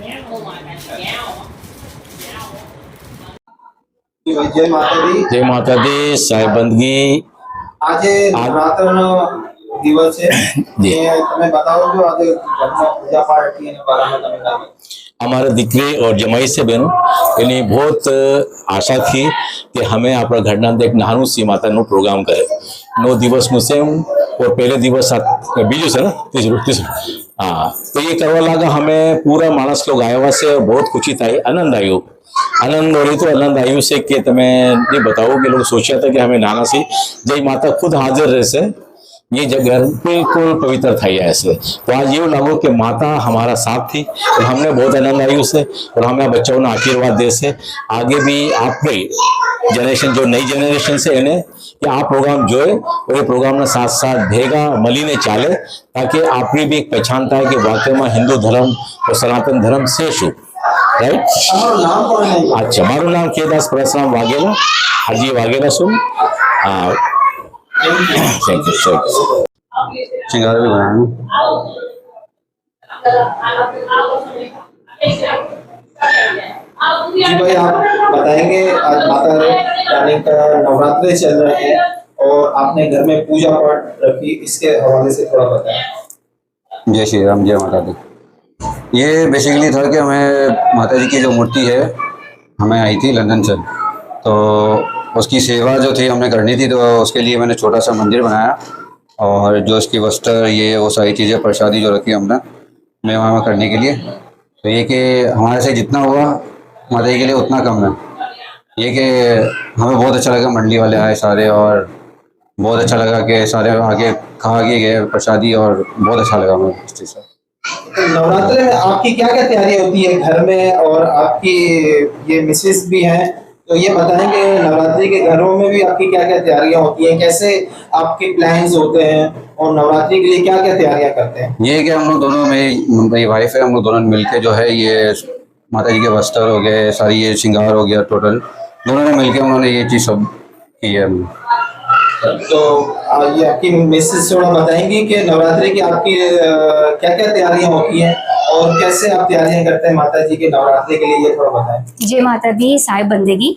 जय माता दी। जय माता दी साहेब बंदगी। आज नवरात्र दिवस है ये तुम्हें बताओ जो आज घर में पूजा पाठ की है અમારા દીકરી और જમાઈ से બહેનો એની बहुत આશા थी कि हमें આપણા ઘરના અંદર એક નાનું સી માતાનું પ્રોગ્રામ કરે 9 દિવસનું છે और पहले दिवस बीजू से ना तीसरू हाँ तो ये करवा लगा हमें पूरा मानस लोग आया हुआ से बहुत खुशी थी आनंद आयो आनंद हो रही तो आनंद आयु से कि तमें नहीं बताओ कि लोग सोचा था कि हमें नाना सी जय माता खुद हाजिर रहे से ये जगह बिल्कुल पवित्र था ऐसे। तो आज ये लागो कि माता हमारा साथ थी और हमने बहुत आनंद आई उससे और हमें बच्चों ने आशीर्वाद दे से आगे भी आपके जनरेशन जो नई जनरेशन से इन्हें कि आप प्रोग्राम जोए और ये प्रोग्राम ने साथ साथ भेगा मली ने चाले ताकि आपकी भी एक पहचानता है कि वाकई में हिंदू धर्म और सनातन धर्म से शू राइट। अच्छा मारू नाम केदास परशुराम वाघेला हाजी वाघेला सुन थैंक यू श्रृंगार भी बनाया जी भाई आप बताएंगे आज माता रानी का नवरात्रि चल रहे हैं और आपने घर में पूजा पाठ रखी इसके हवाले से थोड़ा बताएं। जय श्री राम जय माता दी। ये बेसिकली था कि हमें माता जी की जो मूर्ति है हमें आई थी लंदन से तो उसकी सेवा जो थी हमने करनी थी तो उसके लिए मैंने छोटा सा मंदिर बनाया और जो उसकी वस्त्र ये वो सारी चीज़ें प्रसादी जो रखी हमने मैं वहाँ करने के लिए तो ये कि हमारे से जितना हुआ माता जी के लिए उतना कम है। ये कि हमें बहुत अच्छा लगा मंडली वाले आए सारे और बहुत अच्छा लगा कि सारे आगे खा के गए प्रसादी और बहुत अच्छा लगा हमें इस चीज़ से। तो नवरात्रि में आपकी क्या क्या तैयारी होती है घर में और आपकी ये मिसेस भी हैं तो ये बताएंगे नवरात्रि के घरों में भी आपकी क्या क्या तैयारियां होती हैं कैसे आपके प्लान्स होते हैं और नवरात्रि के लिए क्या क्या तैयारियां करते हैं। ये कि हम लोग दोनों मेरी वाइफ है हम लोग दोनों मिलके जो है ये माता जी के वस्त्र हो गए सारी ये श्रृंगार हो गया टोटल दोनों ने मिलके उन्होंने ये चीज़ सब की है। तो ये आपकी मिसेस थोड़ा बताएंगी कि नवरात्रि की आपकी क्या क्या तैयारियां होती हैं और कैसे आप तैयारियां करते हैं माता जी के नवरात्रि के लिए ये थोड़ा बताएं। जय माता दी साहिब बंदगी।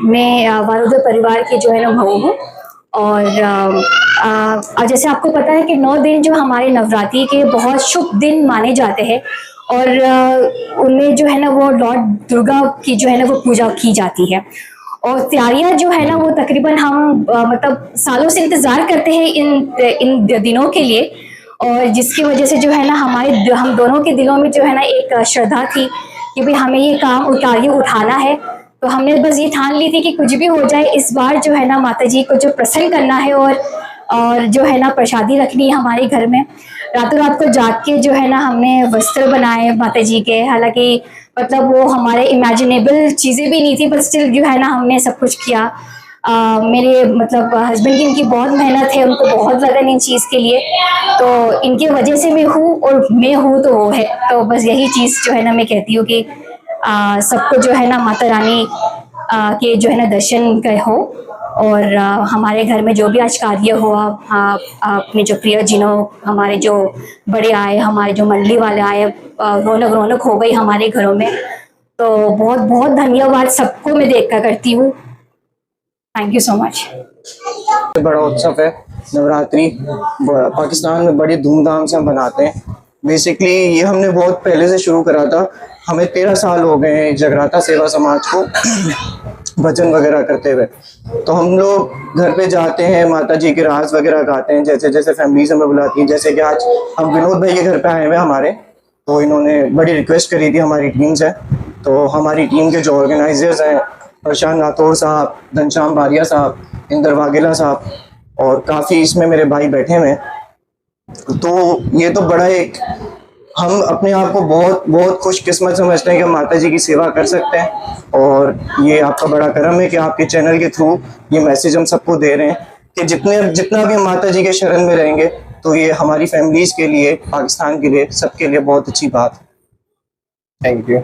मैं वारुदर परिवार की जो है ना बहू हूँ और जैसे आपको पता है कि 9 दिन जो हमारे नवरात्रि के बहुत शुभ दिन माने जाते हैं और उनमें जो है ना वो लॉर्ड दुर्गा की जो है ना वो पूजा की जाती है और तैयारियां जो है ना वो तकरीबन हम मतलब सालों से इंतज़ार करते हैं इन दिनों के लिए और जिसकी वजह से जो है ना हम दोनों के दिलों में जो है ना एक श्रद्धा थी कि भाई हमें ये काम कार्य उठाना है। तो हमने बस ये ठान ली थी कि कुछ भी हो जाए इस बार जो है ना माता जी को जो प्रसन्न करना है और जो है ना प्रसादी रखनी है हमारे घर में। रातों रात को जाग के जो है ना हमने वस्त्र बनाए माता जी के हालांकि मतलब वो हमारे इमेजिनेबल चीज़ें भी नहीं थी पर स्टिल जो है ना हमने सब कुछ किया। मेरे मतलब हस्बैंड की इनकी बहुत मेहनत है उनको बहुत लगन इन चीज़ के लिए तो इनकी वजह से मैं हूँ और मैं हूँ तो वो है। तो बस यही चीज़ जो है ना मैं कहती हूँ कि सबको जो है ना माता रानी के जो है ना दर्शन गए हो और हमारे घर में जो भी आज कार्य हुआ अपने जो प्रियजनों हमारे जो बड़े आए हमारे जो मंडली वाले आए रौनक हो गई हमारे घरों में। तो बहुत बहुत धन्यवाद सबको मैं देखकर करती हूँ। Thank you so much. बड़ा उत्सव है नवरात्रि पाकिस्तान में बड़ी धूमधाम से हम मनाते हैं। बेसिकली ये हमने बहुत पहले से शुरू करा था हमें 13 साल हो गए हैं जगराता सेवा समाज को भजन वगैरह करते हुए। तो हम लोग घर पे जाते हैं माता जी के राज वगैरह गाते हैं जैसे जैसे फैमिलीज हमें बुलाती हैं। जैसे कि आज हम विनोद भाई के घर पे आए हुए हमारे तो इन्होंने बड़ी रिक्वेस्ट करी थी हमारी टीम से तो हमारी टीम के जो ऑर्गेनाइजर्स हैं प्रशांत राठौर साहब घनश्याम बारिया साहब इंदर वाघेला साहब और काफ़ी इसमें मेरे भाई बैठे हुए हैं। तो ये तो बड़ा एक हम अपने आप को बहुत बहुत खुशकिस्मत समझते हैं कि हम माता जी की सेवा कर सकते हैं और ये आपका बड़ा करम है कि आपके चैनल के थ्रू ये मैसेज हम सबको दे रहे हैं कि जितना भी हम माता जी के शरण में रहेंगे तो ये हमारी फैमिलीज के लिए पाकिस्तान के लिए सबके लिए बहुत अच्छी बात है। Thank you.